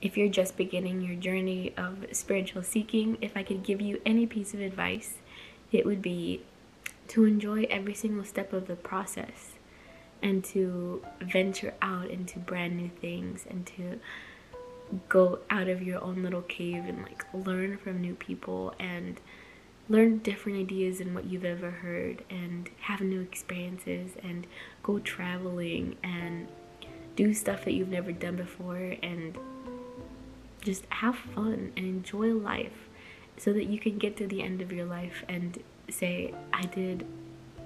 if you're just beginning your journey of spiritual seeking, if I could give you any piece of advice, it would be to enjoy every single step of the process and to venture out into brand new things and to go out of your own little cave and like learn from new people and learn different ideas than what you've ever heard and have new experiences and go traveling and do stuff that you've never done before and just have fun and enjoy life so that you can get to the end of your life and say,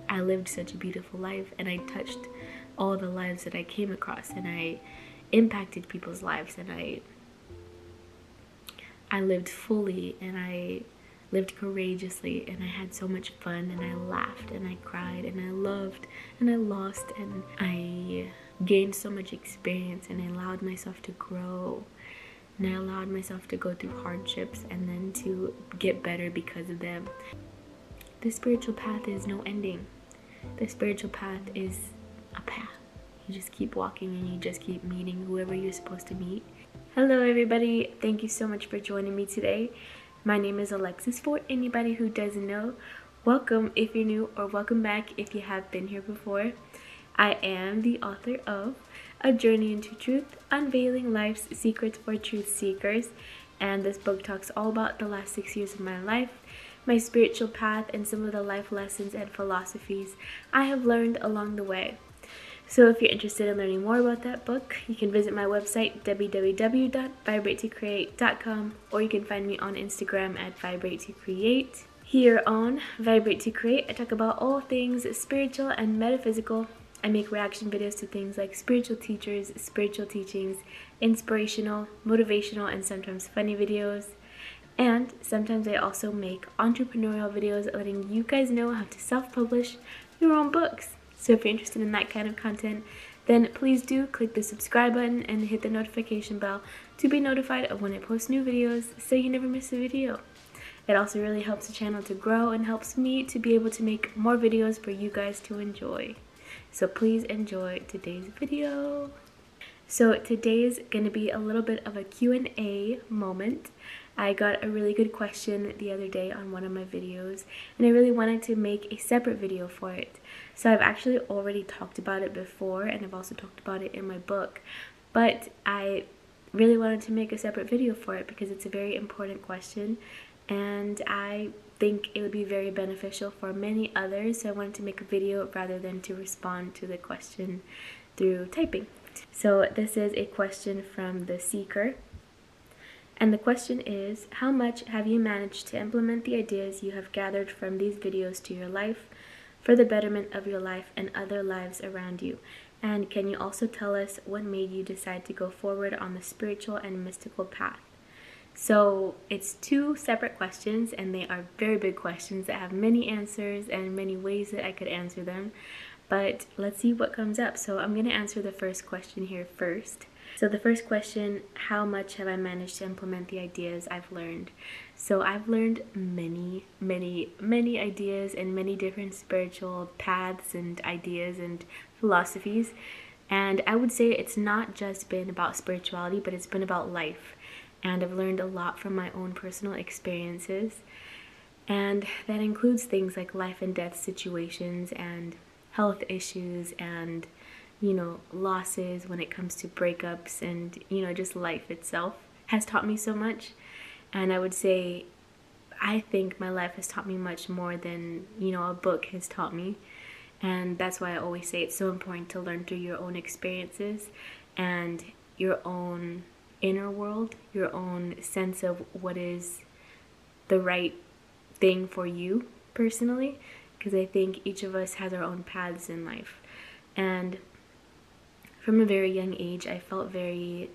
I lived such a beautiful life and I touched all the lives that I came across and I impacted people's lives and I lived fully and I lived courageously and I had so much fun and I laughed and I cried and I loved and I lost and I gained so much experience and I allowed myself to grow and I allowed myself to go through hardships and then to get better because of them. The spiritual path is no ending. The spiritual path is a path. You just keep walking and you just keep meeting whoever you're supposed to meet. Hello everybody, thank you so much for joining me today. My name is Alexis. For anybody who doesn't know, welcome if you're new or welcome back if you have been here before. I am the author of A Journey into Truth, Unveiling Life's Secrets for Truth Seekers, and this book talks all about the last 6 years of my life, my spiritual path, and some of the life lessons and philosophies I have learned along the way. So if you're interested in learning more about that book, you can visit my website www.vibratecreate.com, or you can find me on Instagram at Vibrate2Create. Here on Vibrate to Create, I talk about all things spiritual and metaphysical. I make reaction videos to things like spiritual teachers, spiritual teachings, inspirational, motivational, and sometimes funny videos. And sometimes I also make entrepreneurial videos letting you guys know how to self-publish your own books. So if you're interested in that kind of content, then please do click the subscribe button and hit the notification bell to be notified of when I post new videos so you never miss a video. It also really helps the channel to grow and helps me to be able to make more videos for you guys to enjoy. So please enjoy today's video. So today is going to be a little bit of a Q&A moment. I got a really good question the other day on one of my videos and I really wanted to make a separate video for it. So I've actually already talked about it before and I've also talked about it in my book, but I really wanted to make a separate video for it because it's a very important question and I think it would be very beneficial for many others, so I wanted to make a video rather than to respond to the question through typing. So this is a question from the seeker, and the question is, how much have you managed to implement the ideas you have gathered from these videos to your life for the betterment of your life and other lives around you? And can you also tell us what made you decide to go forward on the spiritual and mystical path? So it's two separate questions and they are very big questions that have many answers and many ways that I could answer them. But let's see what comes up. So I'm going to answer the first question here first. So the first question, how much have I managed to implement the ideas I've learned? So I've learned many ideas and many different spiritual paths and ideas and philosophies. And I would say it's not just been about spirituality, but it's been about life. And I've learned a lot from my own personal experiences, and that includes things like life and death situations and health issues and, you know, losses when it comes to breakups and, you know, just life itself has taught me so much. And I would say I think my life has taught me much more than, you know, a book has taught me. And that's why I always say it's so important to learn through your own experiences and your own inner world, your own sense of what is the right thing for you personally, because I think each of us has our own paths in life. And from a very young age, I felt very,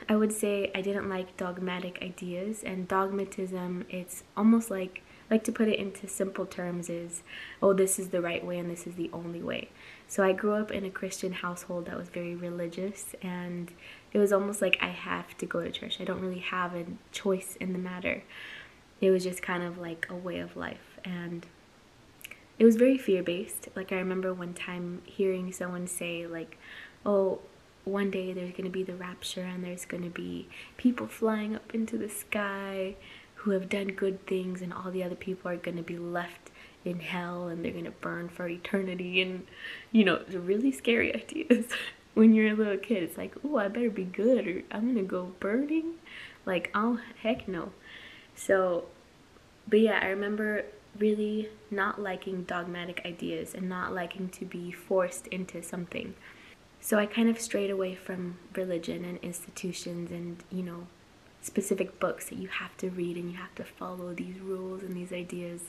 I would say I didn't like dogmatic ideas, and dogmatism, it's almost like to put it into simple terms is, oh, this is the right way and this is the only way. So I grew up in a Christian household that was very religious, and it was almost like I have to go to church. I don't really have a choice in the matter. It was just kind of like a way of life, and it was very fear-based. Like I remember one time hearing someone say like, oh, one day there's going to be the rapture and there's going to be people flying up into the sky who have done good things, and all the other people are going to be left in hell and they're going to burn for eternity. And the really scary ideas. When you're a little kid, it's like, oh, I better be good or I'm going to go burning. Like, oh, heck no. So, but yeah, I remember really not liking dogmatic ideas and not liking to be forced into something. So I kind of strayed away from religion and institutions and, specific books that you have to read and you have to follow these rules and these ideas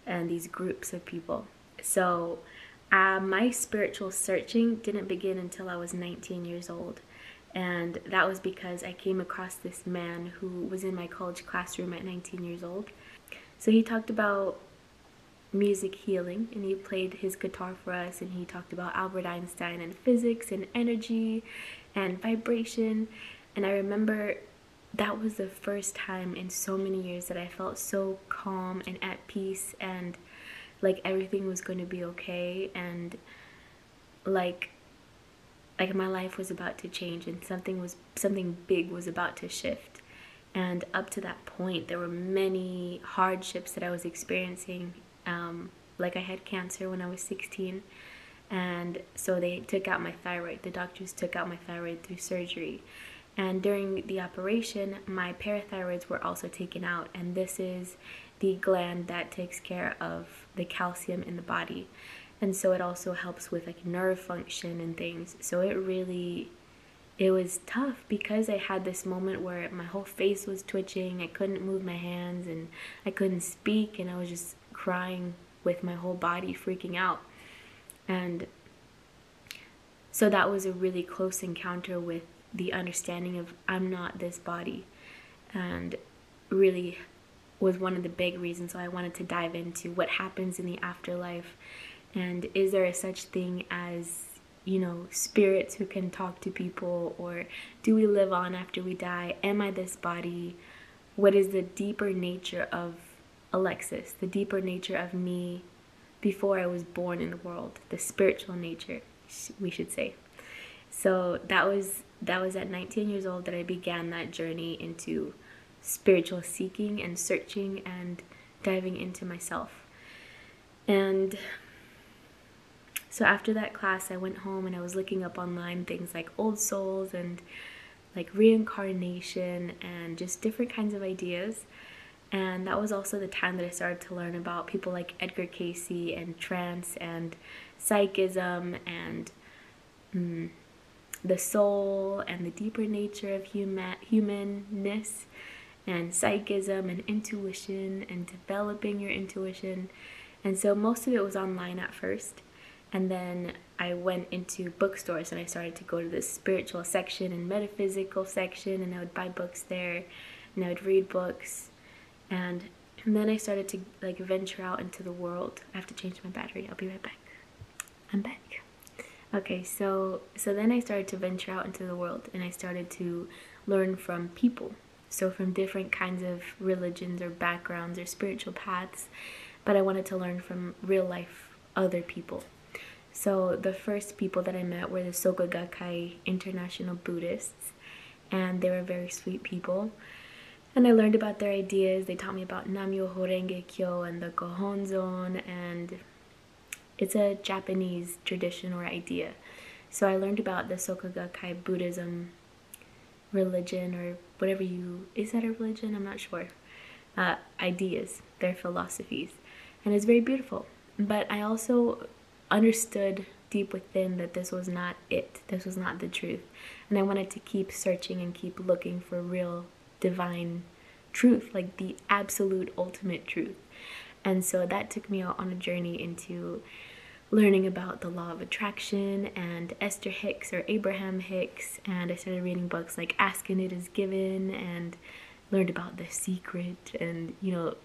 and these groups of people. So my spiritual searching didn't begin until I was 19 years old. And that was because I came across this man who was in my college classroom at 19 years old. So he talked about music healing, and he played his guitar for us, and he talked about Albert Einstein and physics and energy and vibration. And I remember that was the first time in so many years that I felt so calm and at peace, and like everything was going to be okay, and like my life was about to change, and something big was about to shift. And up to that point, there were many hardships that I was experiencing. Like I had cancer when I was 16, and so they took out my thyroid. The doctors took out my thyroid through surgery. And during the operation, my parathyroids were also taken out, and this is the gland that takes care of the calcium in the body. And so it also helps with like nerve function and things. So it was tough because I had this moment where my whole face was twitching, I couldn't move my hands, and I couldn't speak, and I was just crying with my whole body, freaking out. And so that was a really close encounter with the understanding of I'm not this body, and really was one of the big reasons why I wanted to dive into what happens in the afterlife, and is there a such thing as spirits who can talk to people, or do we live on after we die? Am I this body? What is the deeper nature of Alexis, the deeper nature of me before I was born in the world, the spiritual nature, we should say. So that was at 19 years old that I began that journey into spiritual seeking and searching and diving into myself. And so after that class, I went home and I was looking up online things like old souls and like reincarnation and just different kinds of ideas. And that was also the time that I started to learn about people like Edgar Cayce and trance and psychism and the soul and the deeper nature of humanness and psychism and intuition and developing your intuition. And so most of it was online at first. And then I went into bookstores and I started to go to the spiritual section and metaphysical section, and I would buy books there and I would read books. And then I started to like venture out into the world. I have to change my battery. I'll be right back. I'm back. Okay, so then I started to venture out into the world, and I started to learn from people. So from different kinds of religions or backgrounds or spiritual paths, but I wanted to learn from real life other people. So the first people that I met were the Soka Gakkai International Buddhists, and they were very sweet people. And I learned about their ideas. They taught me about Nam-myoho Renge Kyo and the Gohonzon, and it's a Japanese tradition or idea. So I learned about the Soka Gakkai Buddhism religion, or whatever is that a religion? I'm not sure. Ideas, their philosophies. And it's very beautiful. But I also understood deep within that this was not it. This was not the truth. And I wanted to keep searching and keep looking for real divine truth, like the absolute ultimate truth. And so that took me out on a journey into learning about the law of attraction and Esther Hicks or Abraham Hicks, and I started reading books like Ask and It Is Given, and learned about The Secret and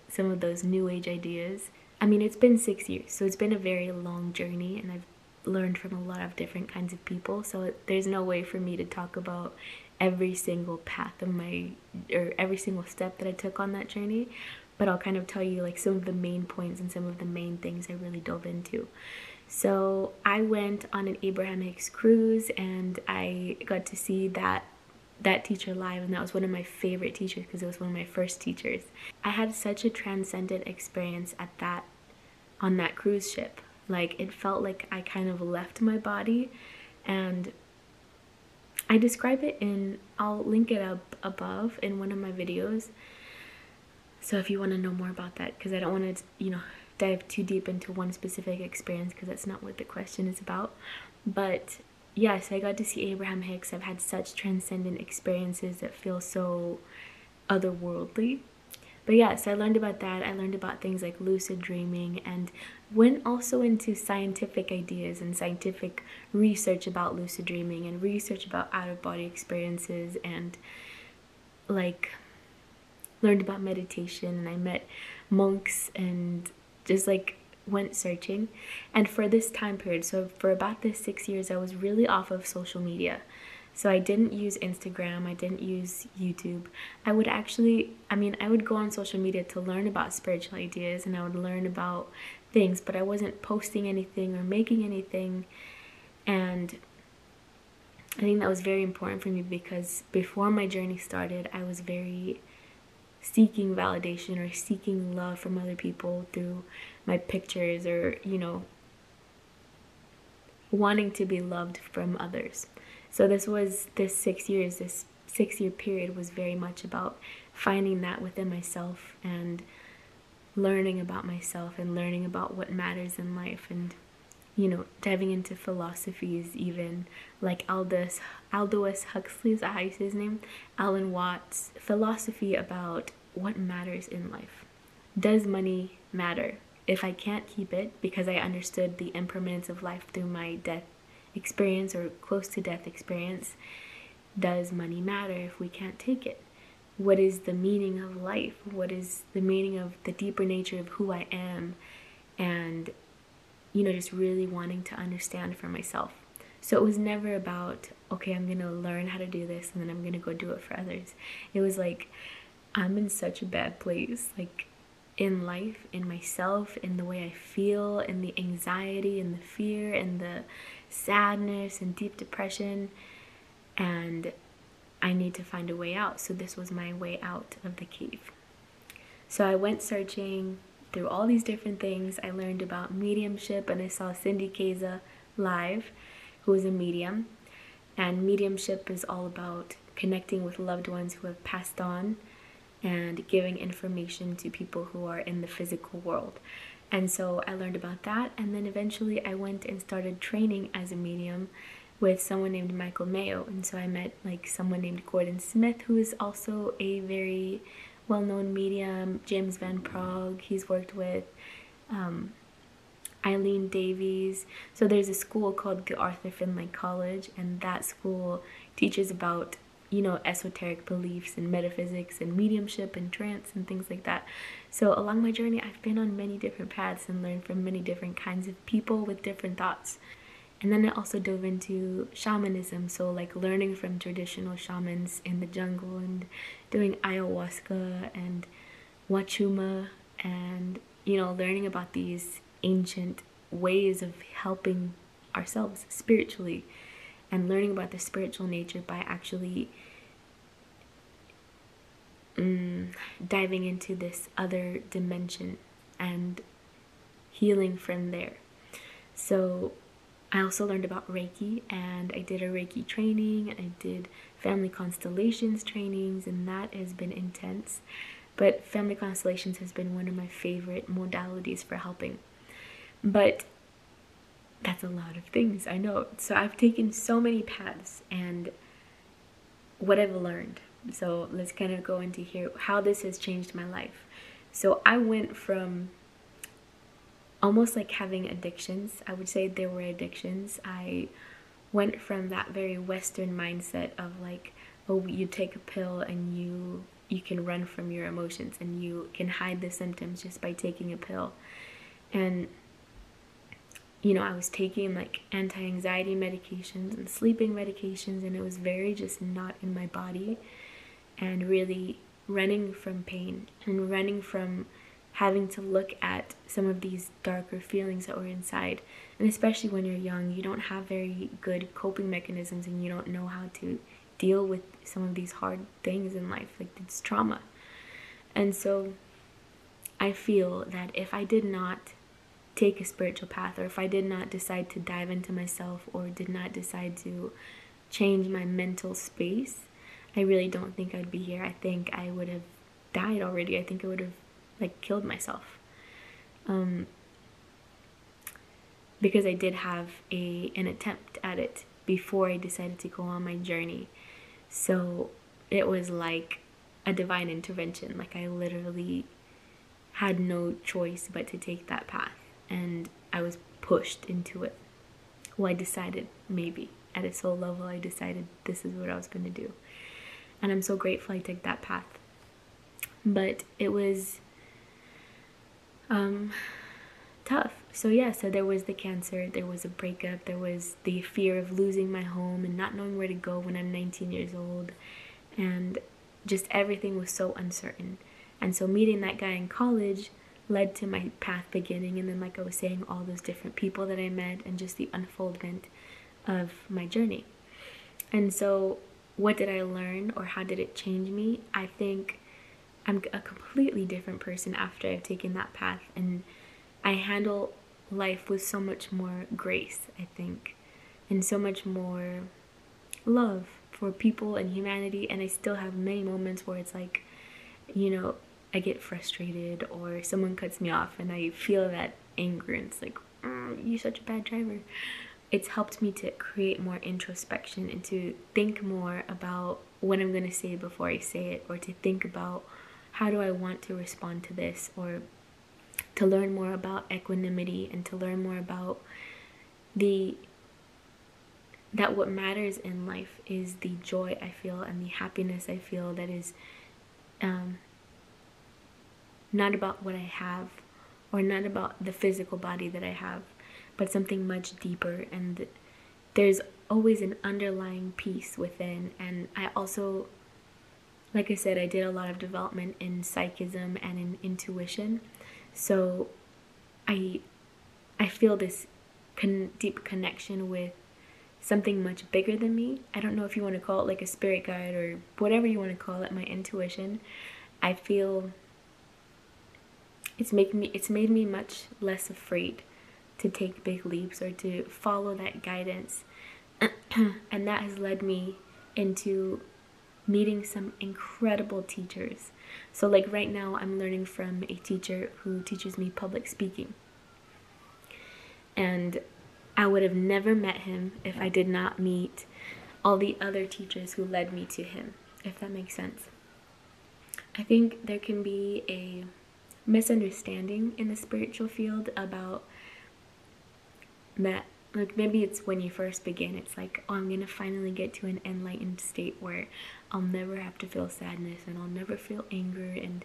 some of those new age ideas. I mean, it's been 6 years, so it's been a very long journey, and I've learned from a lot of different kinds of people, so there's no way for me to talk about every single path of or every single step that I took on that journey, but I'll kind of tell you like some of the main points and some of the main things I really dove into. So I went on an Abraham Hicks cruise, and I got to see that teacher live, and that was one of my favorite teachers because it was one of my first teachers. I had such a transcendent experience on that cruise ship. Like, it felt like I kind of left my body, and I describe it I'll link it up above in one of my videos. So if you want to know more about that, because I don't want to, dive too deep into one specific experience, because that's not what the question is about. But yes, I got to see Abraham Hicks. I've had such transcendent experiences that feel so otherworldly. But yes, I learned about that. I learned about things like lucid dreaming, and went also into scientific ideas and scientific research about lucid dreaming and research about out-of-body experiences, and like learned about meditation, and I met monks and just like went searching. And for this time period, so for about this 6 years, I was really off of social media. So I didn't use Instagram, I didn't use YouTube. I would go on social media to learn about spiritual ideas, and I would learn about things, but I wasn't posting anything or making anything. And I think that was very important for me, because before my journey started, I was very seeking validation or seeking love from other people through my pictures, or wanting to be loved from others. So this 6 years, this 6-year period was very much about finding that within myself, and learning about myself, and learning about what matters in life, and diving into philosophies, even like Aldous Huxley, is that how you say his name? Alan Watts' philosophy about what matters in life. Does money matter? If I can't keep it, because I understood the impermanence of life through my death experience, or close to death experience, does money matter if we can't take it? What is the meaning of life? What is the meaning of the deeper nature of who I am? And just really wanting to understand for myself. So it was never about, okay, I'm gonna learn how to do this and then I'm gonna go do it for others. It was like, I'm in such a bad place, like in life, in myself, in the way I feel, in the anxiety and the fear and the sadness and deep depression, and I need to find a way out. So this was my way out of the cave. So I went searching through all these different things. I learned about mediumship, and I saw Cindy Keza live, who is a medium. And mediumship is all about connecting with loved ones who have passed on, and giving information to people who are in the physical world. And so I learned about that, and then eventually I went and started training as a medium with someone named Michael Mayo. And so I met like someone named Gordon Smith, who is also a very well-known medium. James Van Prague, he's worked with Eileen Davies. So there's a school called the Arthur Findlay College, and that school teaches about esoteric beliefs and metaphysics and mediumship and trance and things like that. So along my journey, I've been on many different paths and learned from many different kinds of people with different thoughts. And then I also dove into shamanism, so like learning from traditional shamans in the jungle, and doing ayahuasca and wachuma, and learning about these ancient ways of helping ourselves spiritually, and learning about the spiritual nature by actually diving into this other dimension and healing from there. So I also learned about Reiki, and I did a Reiki training, and I did family constellations trainings, and that has been intense. But family constellations has been one of my favorite modalities for helping. But that's a lot of things, I know. So I've taken so many paths and what I've learned. So let's kind of go into here how this has changed my life. So I went from almost like having addictions. I would say there were addictions. I went from that very Western mindset of like, oh, you take a pill and you can run from your emotions, and you can hide the symptoms just by taking a pill. And I was taking like anti-anxiety medications and sleeping medications, and it was very just not in my body, and really running from pain and running from having to look at some of these darker feelings that were inside. And especially when you're young, you don't have very good coping mechanisms, and you don't know how to deal with some of these hard things in life, like it's trauma. And so I feel that if I did not take a spiritual path, or if I did not decide to dive into myself, or did not decide to change my mental space, I really don't think I'd be here. I think I would have died already. I think I would have like killed myself. Because I did have an attempt at it before I decided to go on my journey. So it was like a divine intervention. Like I literally had no choice but to take that path, and I was pushed into it. Well, I decided, maybe at a soul level, I decided this is what I was going to do, and I'm so grateful I took that path. But it was tough. So yeah, so there was the cancer, there was a breakup, there was the fear of losing my home and not knowing where to go when I'm 19 years old, and just everything was so uncertain. And so meeting that guy in college led to my path beginning, and then, like I was saying, all those different people that I met, and just the unfoldment of my journey. And so what did I learn, or how did it change me? I think I'm a completely different person after I've taken that path, and I handle life with so much more grace, I think, and so much more love for people and humanity. And I still have many moments where it's like, you know, I get frustrated, or someone cuts me off, and I feel that anger, and it's like, you're such a bad driver. It's helped me to create more introspection and to think more about what I'm going to say before I say it, or to think about how do I want to respond to this, or to learn more about equanimity, and to learn more about that what matters in life is the joy I feel and the happiness I feel, that is not about what I have, or not about the physical body that I have, but something much deeper. And there's always an underlying peace within. And I also, like I said, I did a lot of development in psychism and in intuition. So I feel this deep connection with something much bigger than me. I don't know if you want to call it like a spirit guide, or whatever you want to call it, my intuition. I feel it's made me much less afraid to take big leaps, or to follow that guidance. And that has led me into meeting some incredible teachers. So like right now, I'm learning from a teacher who teaches me public speaking. And I would have never met him if I did not meet all the other teachers who led me to him, if that makes sense. I think there can be a misunderstanding in the spiritual field about that. Like maybe it's when you first begin, it's like, oh, I'm gonna finally get to an enlightened state where I'll never have to feel sadness, and I'll never feel anger, and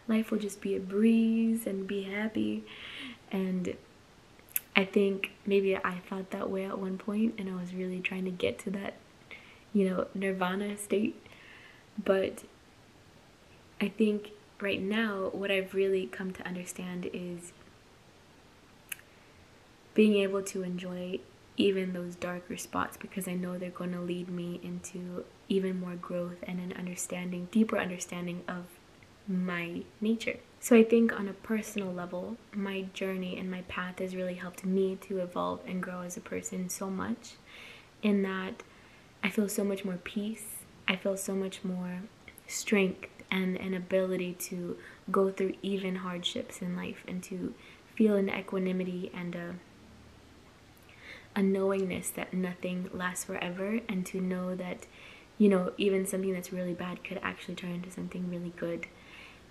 life will just be a breeze and be happy. And I think maybe I thought that way at one point, and I was really trying to get to that, nirvana state. But I think right now what I've really come to understand is being able to enjoy even those darker spots, because I know they're going to lead me into even more growth and an understanding, deeper understanding of my nature. So I think on a personal level, my journey and my path has really helped me to evolve and grow as a person so much, in that I feel so much more peace. I feel so much more strength and an ability to go through even hardships in life, and to feel an equanimity and a knowingness that nothing lasts forever, and to know that, even something that's really bad could actually turn into something really good.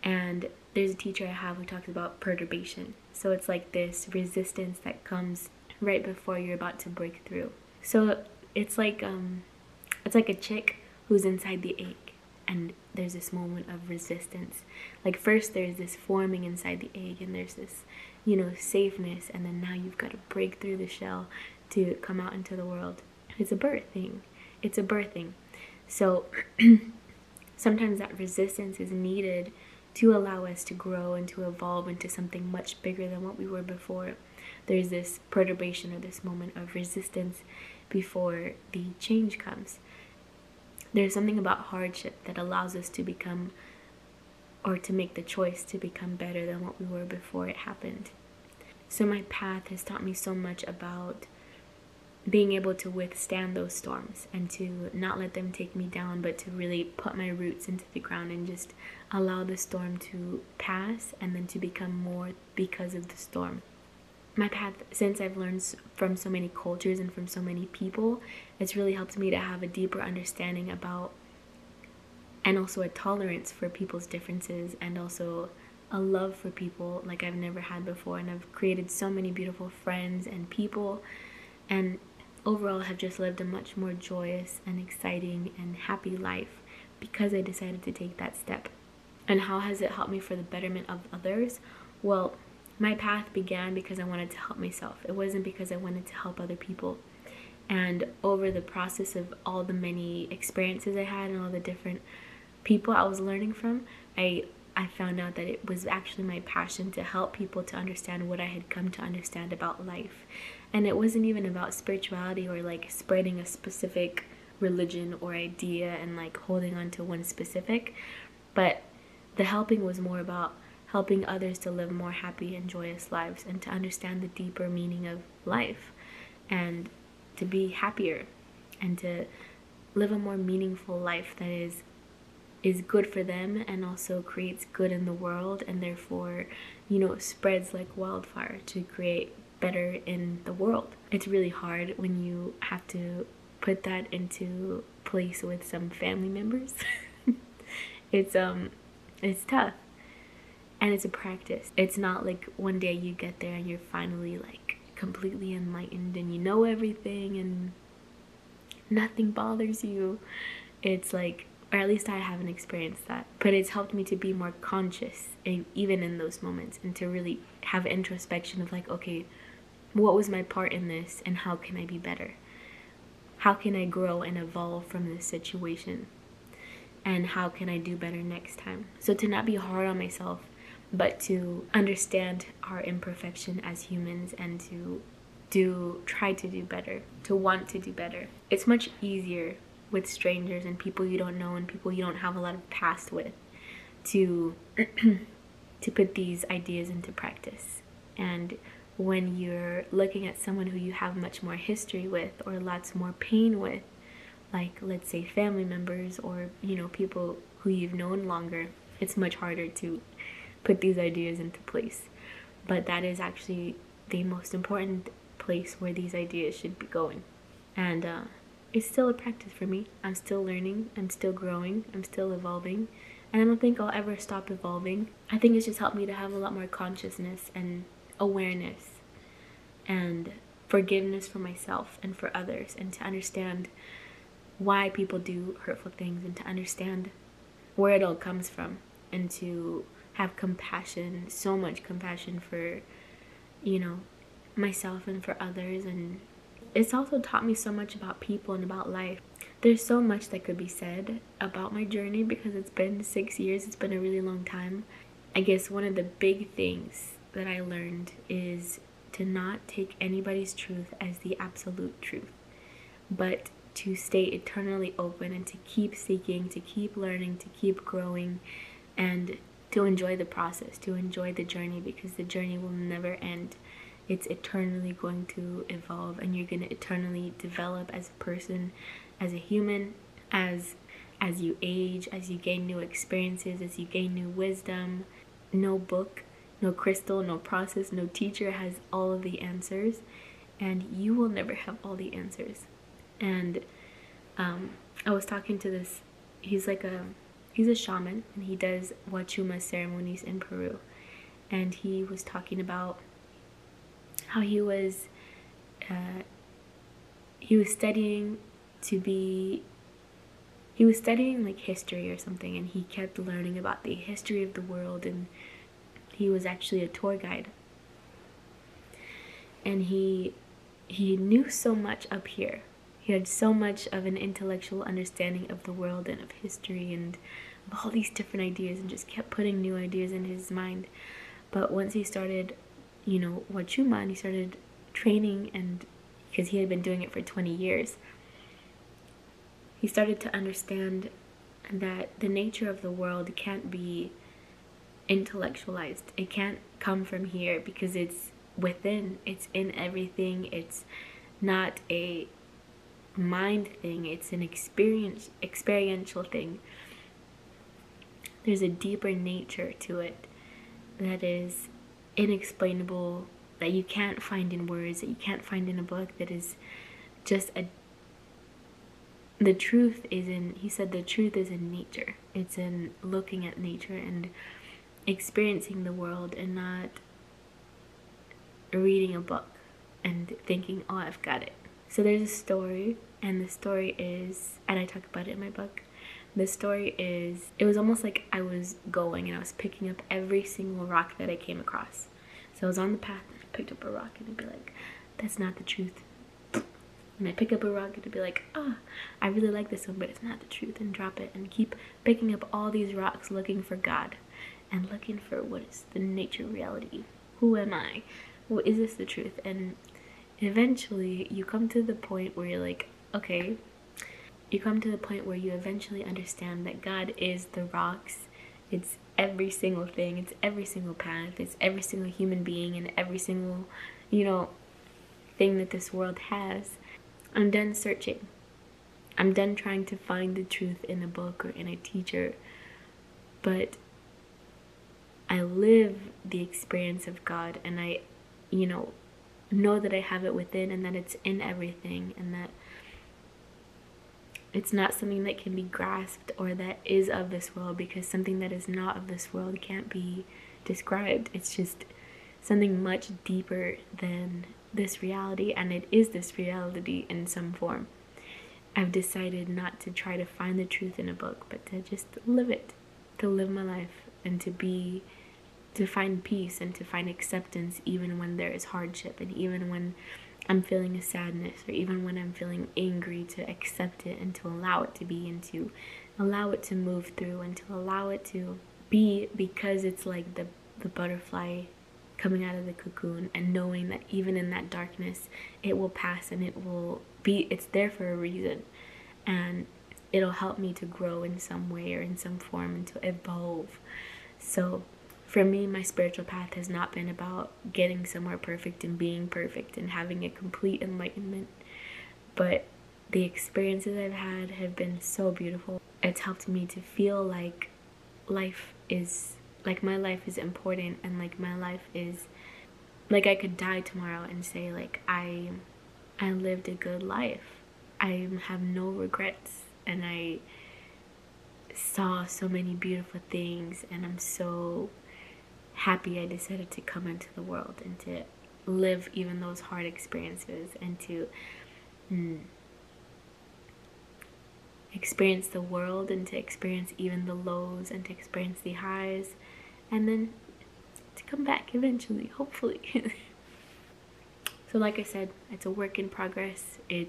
And there's a teacher I have who talks about perturbation. So it's like this resistance that comes right before you're about to break through. So it's like a chick who's inside the egg, and there's this moment of resistance. Like first there's this forming inside the egg, and there's this, safeness, and then now you've got to break through the shell to come out into the world. It's a birthing. It's a birthing. So sometimes that resistance is needed to allow us to grow and to evolve into something much bigger than what we were before. There's this perturbation or this moment of resistance before the change comes. There's something about hardship that allows us to become, or to make the choice to become better than what we were before it happened. So my path has taught me so much about being able to withstand those storms and to not let them take me down, but to really put my roots into the ground and just allow the storm to pass and then to become more because of the storm. My path, since I've learned from so many cultures and from so many people, it's really helped me to have a deeper understanding about, and also a tolerance for people's differences, and also a love for people like I've never had before. And I've created so many beautiful friends and people, and overall have just lived a much more joyous and exciting and happy life because I decided to take that step. And how has it helped me for the betterment of others? Well, my path began because I wanted to help myself. It wasn't because I wanted to help other people. And over the process of all the many experiences I had and all the different people I was learning from, I found out that it was actually my passion to help people to understand what I had come to understand about life. And it wasn't even about spirituality or like spreading a specific religion or idea and like holding on to one specific, but the helping was more about helping others to live more happy and joyous lives and to understand the deeper meaning of life and to be happier and to live a more meaningful life that is good for them and also creates good in the world, and therefore, spreads like wildfire to create better in the world. It's really hard when you have to put that into place with some family members. It's tough. And it's a practice. It's not like one day you get there and you're finally like completely enlightened and you know everything and nothing bothers you. It's like, or at least I haven't experienced that. But it's helped me to be more conscious, even in those moments, and to really have introspection of like, okay, what was my part in this and how can I be better? How can I grow and evolve from this situation? And how can I do better next time? So to not be hard on myself, but to understand our imperfection as humans and to try to do better, to want to do better. It's much easier with strangers and people you don't know and people you don't have a lot of past with to put these ideas into practice. And when you're looking at someone who you have much more history with or lots more pain with, like let's say family members or people who you've known longer, it's much harder to put these ideas into place. But that is actually the most important place where these ideas should be going. And it's still a practice for me. I'm still learning, I'm still growing, I'm still evolving, and I don't think I'll ever stop evolving. I think it's just helped me to have a lot more consciousness and awareness and forgiveness for myself and for others, and to understand why people do hurtful things and to understand where it all comes from, and to have compassion, so much compassion for myself and for others. And it's also taught me so much about people and about life. There's so much that could be said about my journey because it's been 6 years. It's been a really long time. I guess one of the big things that I learned is to not take anybody's truth as the absolute truth, but to stay eternally open and to keep seeking, to keep learning, to keep growing, and to enjoy the process, to enjoy the journey, because the journey will never end. It's eternally going to evolve, and you're going to eternally develop as a person, as a human, as you age, as you gain new experiences, as you gain new wisdom. No book, no crystal, no process, no teacher has all of the answers, and you will never have all the answers. And I was talking to this, he's a shaman, and he does Wachuma ceremonies in Peru. And he was talking about how he was studying like history or something, and he kept learning about the history of the world, and he was actually a tour guide. And he knew so much up here, He had so much of an intellectual understanding of the world and of history and of all these different ideas, and just kept putting new ideas in his mind. But once he started, what Shaman, he started training, and because he had been doing it for 20 years, he started to understand that the nature of the world can't be intellectualized. It can't come from here because it's within, it's in everything. It's not a mind thing, it's an experiential thing. There's a deeper nature to it that is inexplainable, that you can't find in words, that you can't find in a book, that is just the truth is in, he said, the truth is in nature. It's in looking at nature and experiencing the world, and not reading a book and thinking, oh, I've got it. So there's a story, and the story is, and I talk about it in my book, the story is, it was almost like I was going and I was picking up every single rock that I came across. So I was on the path and I picked up a rock and I'd be like, that's not the truth. And I pick up a rock and I'd be like, I really like this one, but it's not the truth, and drop it, and keep picking up all these rocks looking for God and looking for what is the nature of reality. Who am I? Well, is this the truth? And eventually you come to the point where you're like, okay, you come to the point where you eventually understand that God is the rocks. It's every single thing, it's every single path, it's every single human being, and every single, thing that this world has. I'm done searching. I'm done trying to find the truth in a book or in a teacher, but I live the experience of God, and I, know that I have it within, and that it's in everything, and that it's not something that can be grasped or that is of this world, because something that is not of this world can't be described. It's just something much deeper than this reality, and it is this reality in some form. I've decided not to try to find the truth in a book, but to just live it, to live my life, and to find peace and to find acceptance even when there is hardship, and even when I'm feeling a sadness, or even when I'm feeling angry, to accept it and to allow it to be, and to allow it to move through, and to allow it to be, because it's like the butterfly coming out of the cocoon, and knowing that even in that darkness it will pass, and it's there for a reason, and it'll help me to grow in some way or in some form and to evolve. So for me, my spiritual path has not been about getting somewhere perfect and being perfect and having a complete enlightenment, but the experiences I've had have been so beautiful. It's helped me to feel like my life is important, and like my life is, like I could die tomorrow and say like I lived a good life. I have no regrets, and I saw so many beautiful things, and I'm so happy I decided to come into the world and to live even those hard experiences, and to experience the world, and to experience even the lows, and to experience the highs, and then to come back eventually, hopefully. So like I said, it's a work in progress. It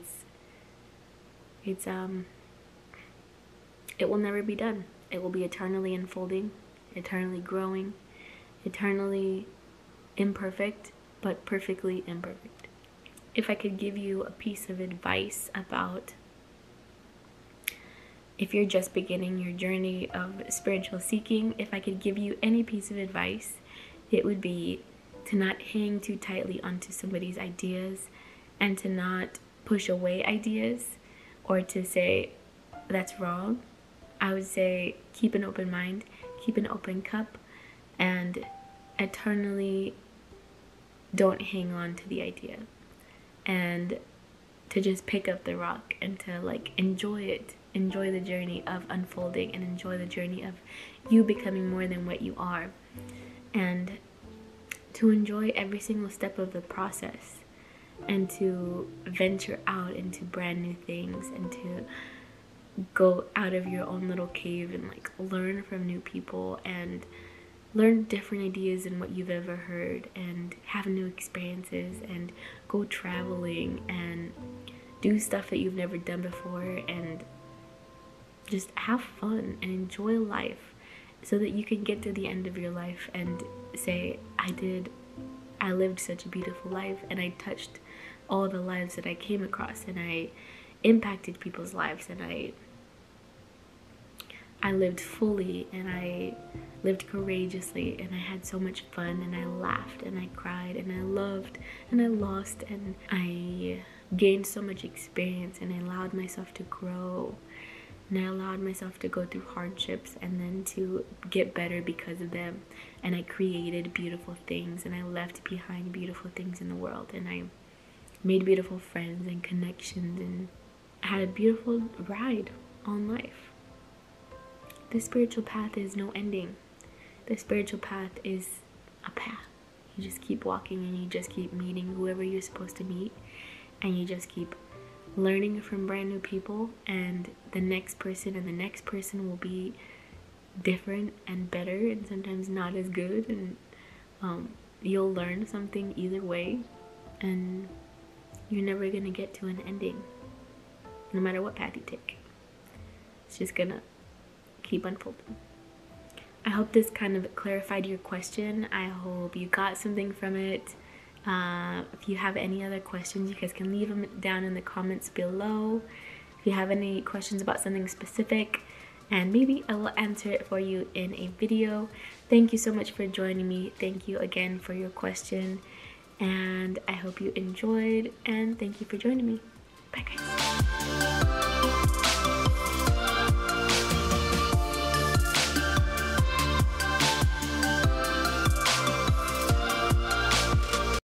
will never be done. It will be eternally unfolding, eternally growing, eternally imperfect, but perfectly imperfect. If I could give you a piece of advice about, if you're just beginning your journey of spiritual seeking, if I could give you any piece of advice, it would be to not hang too tightly onto somebody's ideas, and to not push away ideas or to say that's wrong. I would say keep an open mind, keep an open cup, and eternally don't hang on to the idea, and to just pick up the rock and to like enjoy it, enjoy the journey of unfolding, and enjoy the journey of you becoming more than what you are, and to enjoy every single step of the process, and to venture out into brand new things, and to go out of your own little cave and like learn from new people, and learn different ideas than what you've ever heard, and have new experiences, and go traveling, and do stuff that you've never done before, and just have fun and enjoy life, so that you can get to the end of your life and say, I lived such a beautiful life, and I touched all the lives that I came across, and I impacted people's lives, and I lived fully, and I lived courageously, and I had so much fun, and I laughed, and I cried, and I loved, and I lost, and I gained so much experience, and I allowed myself to grow, and I allowed myself to go through hardships and then to get better because of them. And I created beautiful things, and I left behind beautiful things in the world, and I made beautiful friends and connections, and had a beautiful ride on life. The spiritual path is no ending. The spiritual path is a path. You just keep walking, and you just keep meeting whoever you're supposed to meet, and you just keep learning from brand new people, and the next person and the next person will be different and better, and sometimes not as good, and you'll learn something either way, and you're never gonna get to an ending, no matter what path you take. It's just gonna keep unfolding. I hope this kind of clarified your question. I hope you got something from it. If you have any other questions, you guys can leave them down in the comments below. If you have any questions about something specific, and maybe I will answer it for you in a video. Thank you so much for joining me. Thank you again for your question, and I hope you enjoyed, and thank you for joining me. Bye guys.